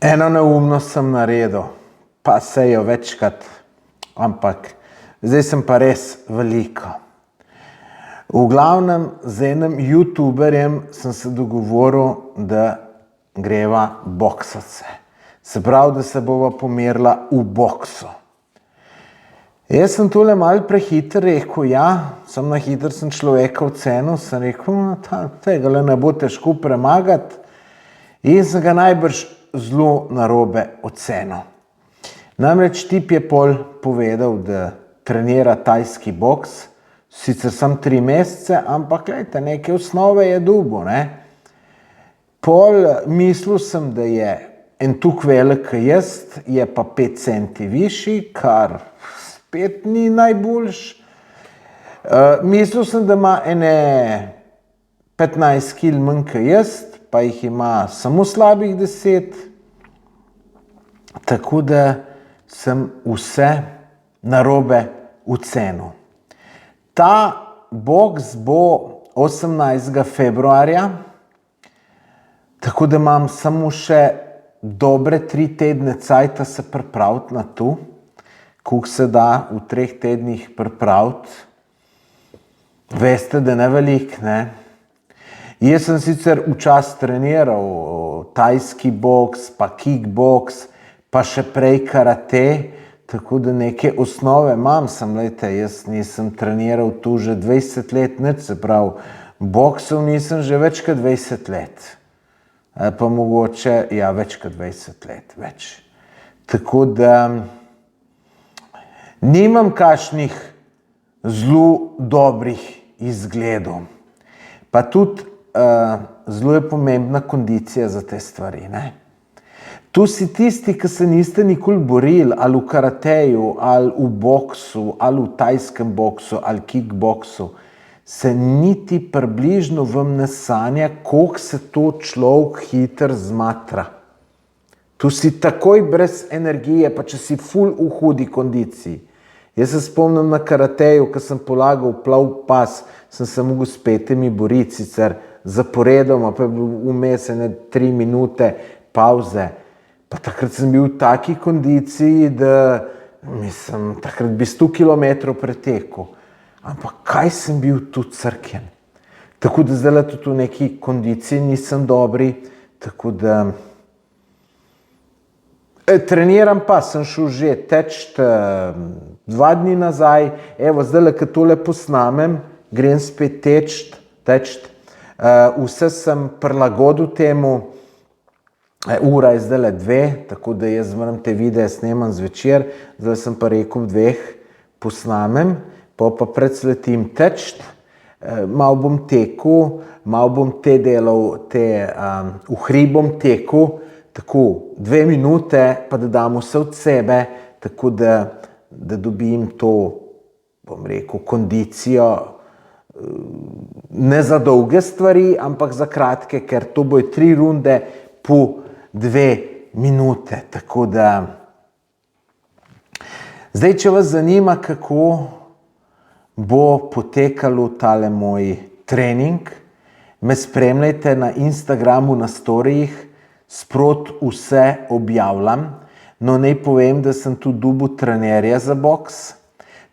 Eno neumnost sem naredil, pa se jo večkrat, ampak zdaj sem pa res veliko. V glavnem z enim youtuberjem sem se dogovoril, da greva boksat se. Se pravi, da se bova pomerila v boksu. Jaz sem tole malo prehiter rekel, ja, sem na hiter sem človeka ocenil, sem rekel, tega ne bo težko premagati in sem ga najbrž zelo narobe ocenil. Namreč tip je pol povedal, da trenira tajski boks, sicer sem 3 mesece, ampak glejte, neke osnove je dobil, ne. Pol mislil sem, da je en tuk velik jaz, je pa 5 centi višji, kar spet ni najboljš. Mislil sem, da ima ene 15 kil manj kot jaz, pa jih ima samo slabih 10. Tako da sem vse narobe ocenil. Ta boks bo 18. februarja, tako da imam samo še dobre 3 tedne cajta se pripraviti na to, koliko se da v 3 tednih pripraviti. Veste, da ne veliko, ne? Jaz sem sicer včasih treniral tajski boks, pa kickboks, pa še prej karate, tako da neke osnove imam, jaz nisem treniral tu že 20 let, nič, se pravi, boksov nisem že več kot 20 let. Pa mogoče, ja, več kot 20 let, več. Tako da nimam kakšnih zelo dobrih izgledov. Pa tudi zelo je pomembna kondicija za te stvari, ne. Tu si tisti, ki se niste nikoli borili, ali v karateju, ali v boksu, ali v tajskem boksu, ali kickboksu, se niti približno vam ne sanja, koliko se to človek hitro zmatra. Tu si takoj brez energije, pa če si ful v hudi kondiciji. Jaz se spomnim na karateju, ko sem polagal plav pas, sem se mogel s 5 boriti, sicer zaporedoma, pa je bil vmes 3 minute pauze. Pa takrat sem bil v taki kondiciji, da takrat bi 100 kilometrov pretekel. Ampak kaj sem bil tu crkjen. Tako da zdaj tudi v neki kondiciji nisem dobri, tako da treniram pa, sem šel že teč 2 dni nazaj, evo zdaj, ko tole posnamem, grem spet teč. Vse sem prilagodil temu, ura je zdaj 2, tako da jaz moram te videe snemam zvečer, zdaj sem pa rekel 2 posnamem, pa predsletim teč, malo bom tekel, malo bom te delal, v hrib bom tekel, tako 2 minute, pa da dam vse od sebe, tako da dobim to, bom rekel, kondicijo, ne za dolge stvari, ampak za kratke, ker to bojo 3 runde po 2 minute, tako da zdaj, če vas zanima, kako bo potekalo tale moj trening, me spremljajte na Instagramu, na storijih, sprot vse objavljam, no naj povem, da sem tu dobil trenerja za boks,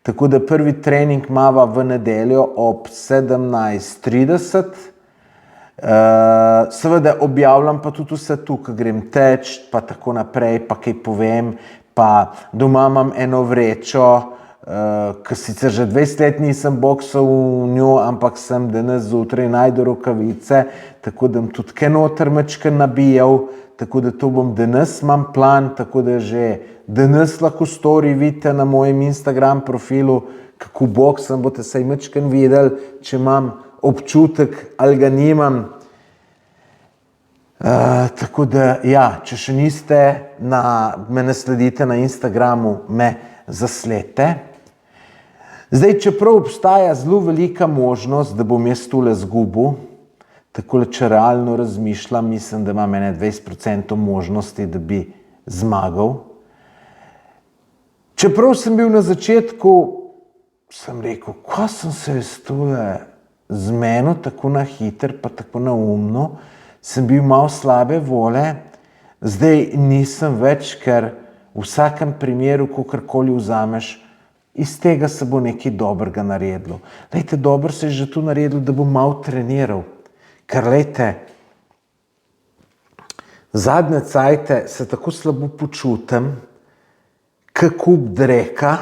tako da prvi trening imava v nedeljo ob 17:30, seveda objavljam pa tudi vse tu, ko grem teč, pa tako naprej, pa kaj povem, pa doma imam eno vrečo, ki sicer že 20 let nisem boksal v njo, ampak sem danes zjutraj našel rokavice, tako da bom tudi kaj noter majčkeno nabijal, tako da to bom danes, imam plan, tako da že danes lahko story vidite na mojem Instagram profilu, kako boksam, boste saj majčkeno videli, če imam občutek ali ga nimam. Tako da, ja, če še niste, me ne sledite na Instagramu, me zasledite. Zdaj, čeprav obstaja zelo velika možnost, da bom jaz tole izgubil, takole, če realno razmišljam, mislim, da imam 20% možnosti, da bi zmagal. Čeprav sem bil na začetku, sem rekel, ko sem se jaz tole zmenil tako na hiter, pa tako neumno, sem bil malo slabe vole, Zdaj nisem več, ker v vsakem primeru, kakorkoli vzameš, iz tega se bo nekaj dobrega naredilo. Lejte, dobro se je že tu naredil, da bom malo treniral. Ker lejte, zadnje cajte se tako slabo počutim, kako dreka,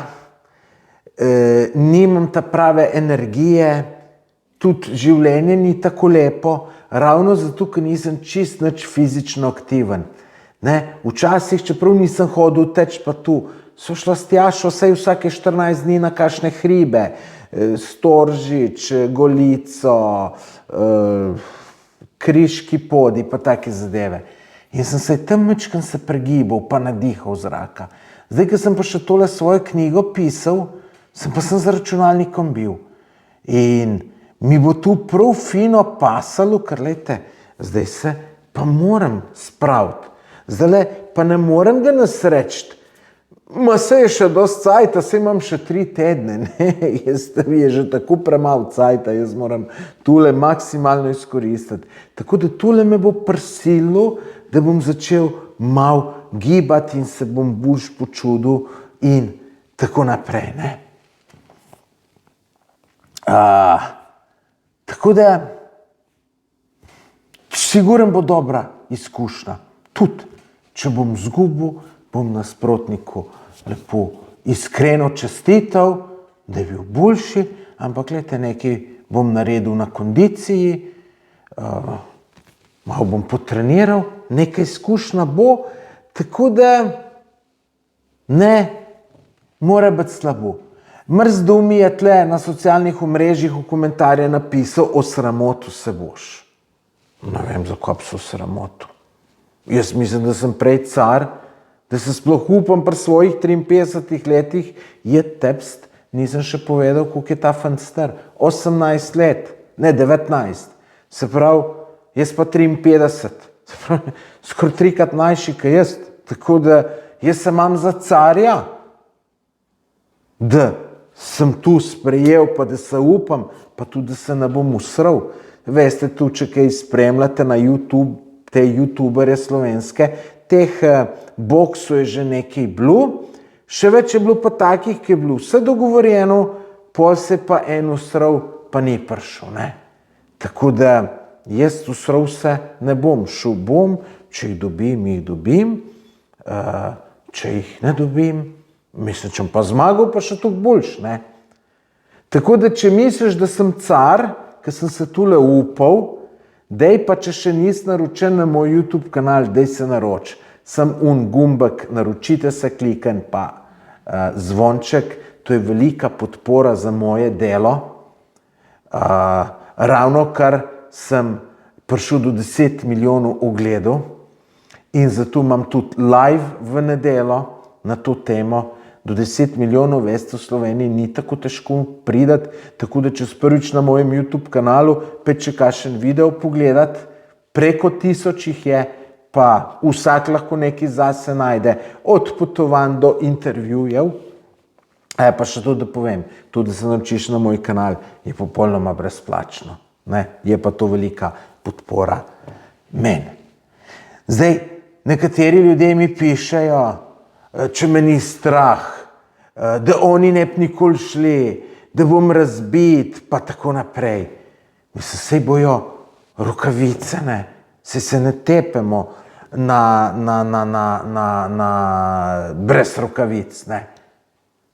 nimam ta prave energije, tudi življenje ni tako lepo, ravno zato, ker nisem čist nič fizično aktiven. Ne? Včasih, čeprav nisem hodil teč pa tu, so šla s Tjašo vsake 14 dni na kakšne hribe, Storžič, Golico, Kriški podi, pa take zadeve. In sem se tam mečkam se pregibal, pa nadihal zraka. Zdaj, ko sem pa še tole svojo knjigo pisal, sem za računalnikom bil. In mi bo tu prav fino pasalo, ker lejte, zdaj se pa moram spraviti. Zdaj pa ne morem ga nasrečiti. Ma se je še dosti cajta, se imam še 3 tedne, ne, je že tako premalo cajta, jaz moram tule maksimalno izkoristiti. Tako da tule me bo prisililo, da bom začel malo gibati in se bom bolj počudil in tako naprej, ne. Tako da, sigurno bo dobra izkušnja. Tudi, če bom zgubil, bom nasprotniku lepo iskreno čestital, da je bil boljši, ampak gledajte, nekaj bom naredil na kondiciji, malo bom potreniral, nekaj izkušnja bo, tako da ne mora biti slabo. Mrzdo mi je tle na socialnih omrežjih v komentarje napisal, osramotil se boš. Ne vem, zakaj bi se osramotil. Jaz mislim, da sem prej car, da se sploh upam pri svojih 53 letih je tepst, nisem še povedal, koliko je ta fant star. 18 let, ne 19. Se pravi, jaz pa 53. Se pravi, skoraj 3-krat mlajši kot jaz. Tako da jaz se imam za carja, da sem tu sprejel, pa da se upam, pa tudi da se ne bom usral. Veste, tu, če kaj spremljate na YouTube, te youtuberje slovenske, teh boksov je že nekaj bilo, še več je bilo pa takih, ki je bilo vse dogovorjeno, pol se pa en usral, pa ni prišel, ne. Tako da jaz usral se ne bom, šel bom, če jih dobim, če jih ne dobim, mislim, če pa zmagal, pa še toliko boljš, ne. Tako da, če misliš, da sem car, ker sem se tule upal, dej pa, če še nisi naročen na moj YouTube kanal, dej se naroči. Sem gumbek, naročite se, klikan pa zvonček, to je velika podpora za moje delo. Ravno kar sem prišel do 10 milijonov ogledov in zato imam tudi live v nedeljo na to temo. Do 10 milijonov, veste, v Sloveniji ni tako težko pridati, tako da čez prvič na mojem YouTube kanalu, pa če kakšen video pogledati, preko 1000 jih je, pa vsak lahko nekaj zase najde, od potovanj do intervjujev. Pa še to, da povem, to, da se naročiš na moj kanal, je popolnoma brezplačno, ne? Je pa to velika podpora meni. Zdaj, nekateri ljudje mi pišejo, če me ni strah, da oni ne bi nikoli šli, da bom razbit, pa tako naprej. Mislim, sej bojo rokavice, ne? Sej se ne tepemo brez rokavic, ne?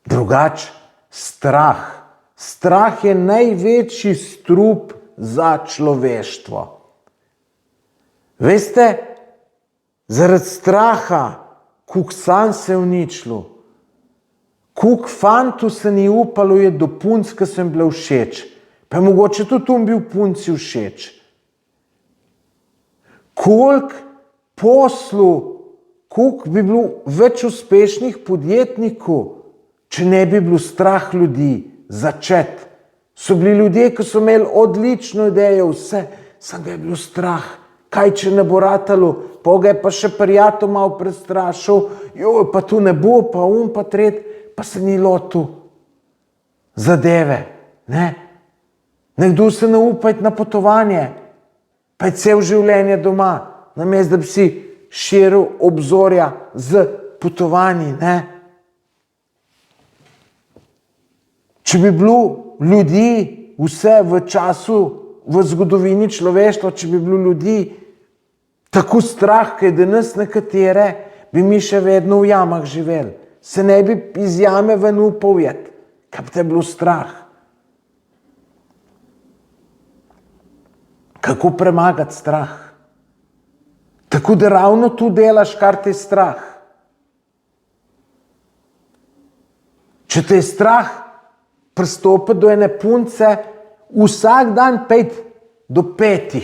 Drugač, strah. Strah je največji strup za človeštvo. Veste, zaradi straha, koliko sanj se je uničilo, koliko fantu se ni upalo je do punc, ki so jim bile všeč, pa je mogoče tudi bil punci všeč. Koliko poslu, koliko bi bilo več uspešnih podjetnikov, če ne bi bilo strah ljudi začeti. So bili ljudje, ki so imeli odlično idejo, vse, samo ga je bilo strah. Kaj, če ne bo ratalo, pa ga je pa še prijatelj malo prestrašil, pa tu ne bo, pa pa tret, pa se ni lotil zadeve, ne. Nekdo se ne upa iti na potovanje, pa je cel življenje doma, namesto da bi si širil obzorja z potovanji, ne? Če bi bilo ljudi vse v času, v zgodovini človeštva, če bi bilo ljudi tako strah, kaj danes nekatere, bi mi še vedno v jamah živeli. Se ne bi iz jame ven upal jet, kaj bi te bilo strah. Kako premagati strah? Tako da ravno tu delaš, kar te je strah. Če te je strah pristopiti do ene punce, vsak dan 5 do 5.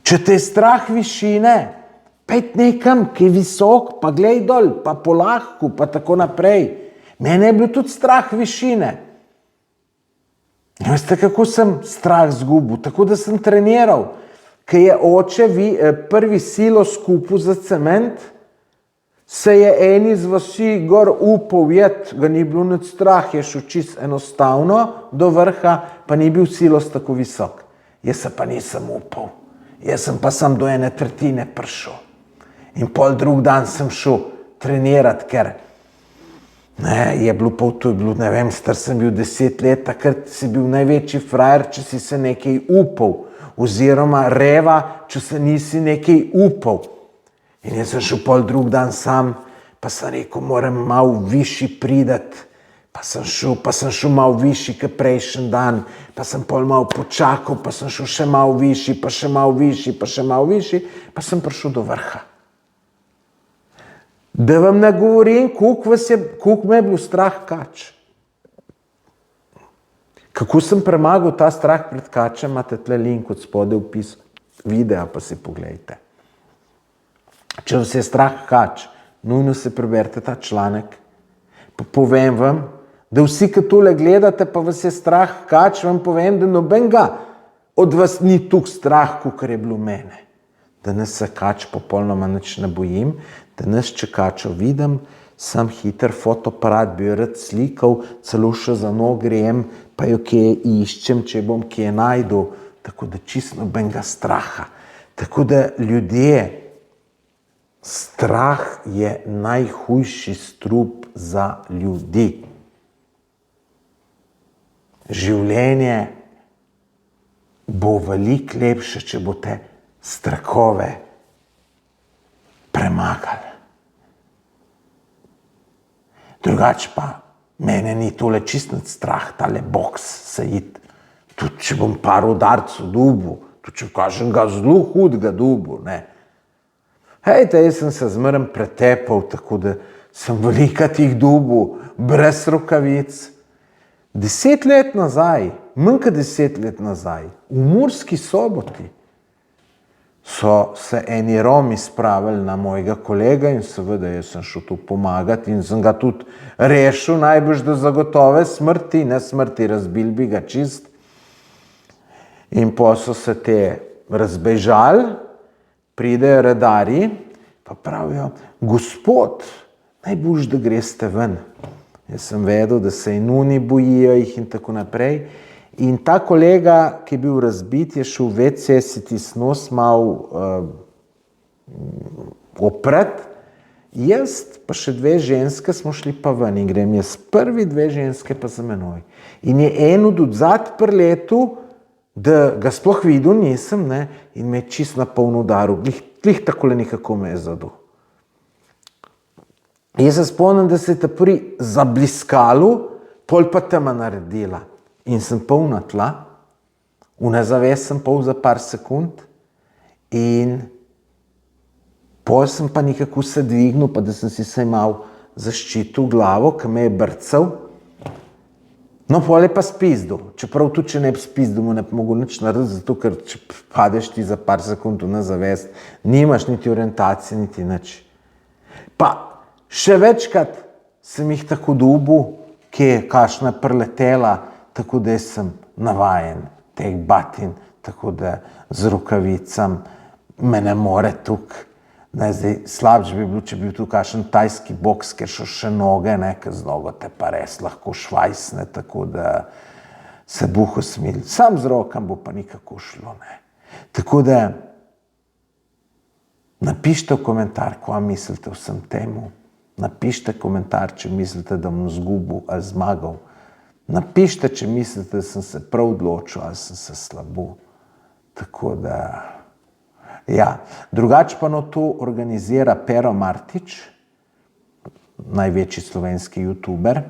Če te je strah višine, 5 nekam, ki je visok, pa glej dol, pa po lahku, pa tako naprej. Mene je bil tudi strah višine. Veste, kako sem strah zgubil? Tako da sem treniral. Ko je oče prvi silo skupil za cement, se je en iz vasi gor upal jet, ga ni bilo nič strah, je šel čist enostavno do vrha, pa ni bil silos tako visok. Jaz se pa nisem upal. Jaz sem pa sam do 1/3 prišel. In pol drug dan sem šel trenirati, ker je bilo pol, to je bilo, ne vem, star sem bil 10 let, takrat si bil največji frajer, če si se nekaj upal, oziroma reva, če se nisi nekaj upal. In jaz sem šel pol drug dan sam, pa sem rekel, moram malo višji pridati. Pa sem šel malo višji, kot prejšnji dan, pa sem pol malo počakal, pa sem šel še malo višji, pa še malo višji, pa še malo višji, pa sem prišel do vrha. Da vam ne govorim, koliko me je bilo strah kač. Kako sem premagal ta strah pred kačem, imate tle link od spodaj v opis videa, pa si pogledajte. Če vas je strah kač, nujno se preberite ta članek. Pa povem vam, da vsi, ki tole gledate, pa vas je strah kač, vam povem, da nobenega od vas ni tuk strah, kakor je bilo mene. Danes se kač popolnoma nič ne bojim, danes, če kačo vidim, sam hiter fotoaparat bi jo rad slikal, celo še za nog grem, pa jo kje iščem, če bom kje najdu, tako da čisto nobenega straha. Tako da ljudje, strah je najhujši strup za ljudi. Življenje bo veliko lepše, če boste strahove premagali. Drugače pa mene ni tole čist nad strah, tale boks se iti. Tudi če bom par udarcev dobil, tudi če kažem ga zelo hudega dobil, ne. Hejte, jaz sem se zmeraj pretepal, tako da sem veliko tih dobil, brez rokavic. 10 let nazaj, manj kot 10 let nazaj, v Murski Soboti, so se eni Romi spravili na mojega kolega in seveda jaz sem šel tu pomagati in sem ga tudi rešil, najbrž do zagotove smrti, ne smrti, razbil bi ga čist. In po so se te razbežali, pridejo redarji, pa pravijo, gospod, najbolj, da greste ven. Jaz sem vedel, da se inuni bojijo jih in tako naprej. In ta kolega, ki je bil razbit, je šel v WC si tisti nos malo opret. Jaz pa še 2 ženske smo šli pa ven in grem jaz prvi, 2 ženske pa za menoj. In je en od odzad prletu, da ga sploh videl nisem, ne, in me je čist na polno udaril. Glih takole nekako me je zadel. Jaz se spomnim, da se je ta prvi zabliskalo, pol pa tema naredila. In sem polna tla, v nezavest sem pol za par sekund in pol sem pa nekako se dvignil, pa da sem si se malo zaščitil glavo, ki me je brcal. No, pol je pa spizdil. Čeprav tudi, če ne bi spizdil, mu ne bi mogel nič narediti, zato ker če padeš ti za par sekund v nezavest, nimaš niti orientacije, niti nič. Pa še večkrat sem jih tako dobil, ki je kakšna preletela, tako da sem navajen teh batin, tako da z rokavicam me ne more tukaj. Zdaj, slabše bi bilo, če bi bil tu kakšen tajski boks, ker so še noge, ker z nogo te pa res lahko švajsne, tako da se buho smil. Sam z rokam bo pa nikako šlo, ne. Tako da Napišite v komentar, kaj mislite vsem temu. Napišite komentar, če mislite, da bom zgubil ali zmagal. Napišite, če mislite, da sem se prav odločil ali sem se slabo. Tako da, ja. Drugače pa to organizira Pero Martič, največji slovenski youtuber.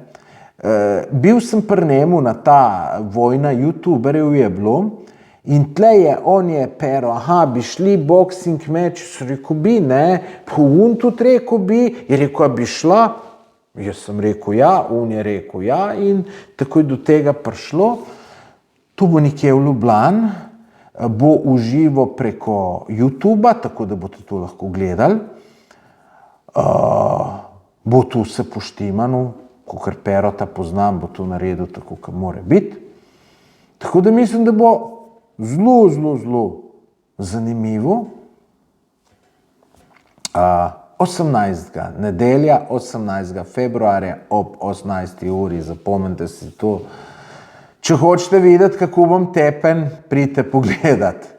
Bil sem pri njemu na ta vojna youtuberjev je bilo in tle je, on je Pero, bi šli boxing meč, so rekel bi, ne, pa on tudi rekel bi, je rekel, bi šla, jaz sem rekel ja, on je rekel ja in tako je do tega prišlo. Tu bo nekje v Ljubljani, bo uživo preko YouTuba, tako da boste to lahko gledali. Bo tu vse poštimano, kakor Perota poznam, bo to naredil tako, kot mora biti. Tako da mislim, da bo zelo zanimivo. 18. nedelja, 18. februarja ob 18. uri, zapomnite si to. Če hočete videti, kako bom tepen, pridite pogledat.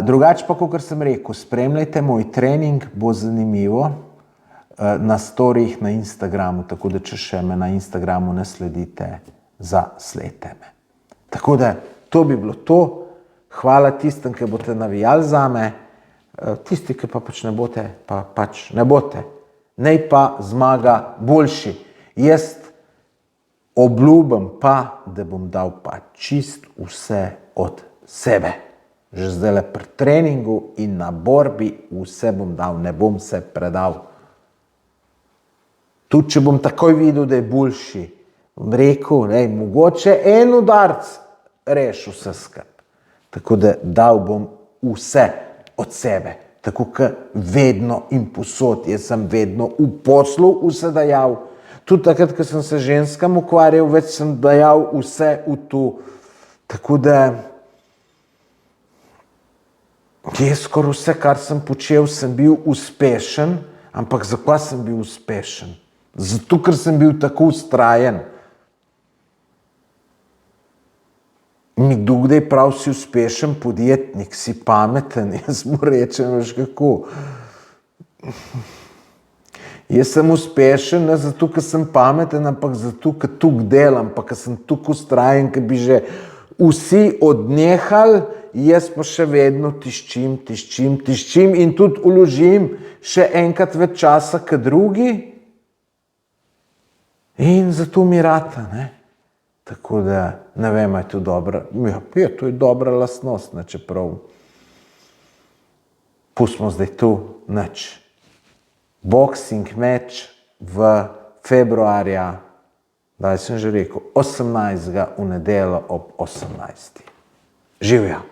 Drugače pa, kakor sem rekel, spremljajte moj trening, bo zanimivo. Na storijih na Instagramu, tako da če še me na Instagramu ne sledite, zasledite me. Tako da, to bi bilo to. Hvala tistem, ki boste navijali zame. Tisti, ki pa pač ne boste, pa pač ne boste. Nej pa zmaga boljši. Jaz obljubim pa, da bom dal pa čist vse od sebe. Že zdajle pri treningu in na borbi vse bom dal, ne bom se predal. Tudi, če bom takoj videl, da je boljši, bom rekel, mogoče en udarc reši vse skup. Tako da dal bom vse od sebe, tako kot vedno in posod. Jaz sem vedno v poslu vse dajal. Tudi takrat, ko sem se ženskam ukvarjal, več sem dajal vse v to. Tako da jaz skoraj vse, kar sem počel, sem bil uspešen, ampak zakaj sem bil uspešen? Zato, ker sem bil tako vztrajen. Nekdo kdaj prav si uspešen podjetnik, si pameten, jaz mu rečem, veš kako. Jaz sem uspešen, ne zato, ker sem pameten, ampak zato, ker tukaj delam, pa ker sem tukaj vztrajen, ker bi že vsi odnehali, jaz pa še vedno tiščim in tudi vložim še enkrat več časa kot drugi. In zato mi rata, ne. Tako da, ne vem, je to dobra, ja, to je dobra lastnost, ne, čeprav pustimo zdaj tu, nič. Boxing meč v februarja, da sem že rekel, 18. v nedeljo ob 18. Živja!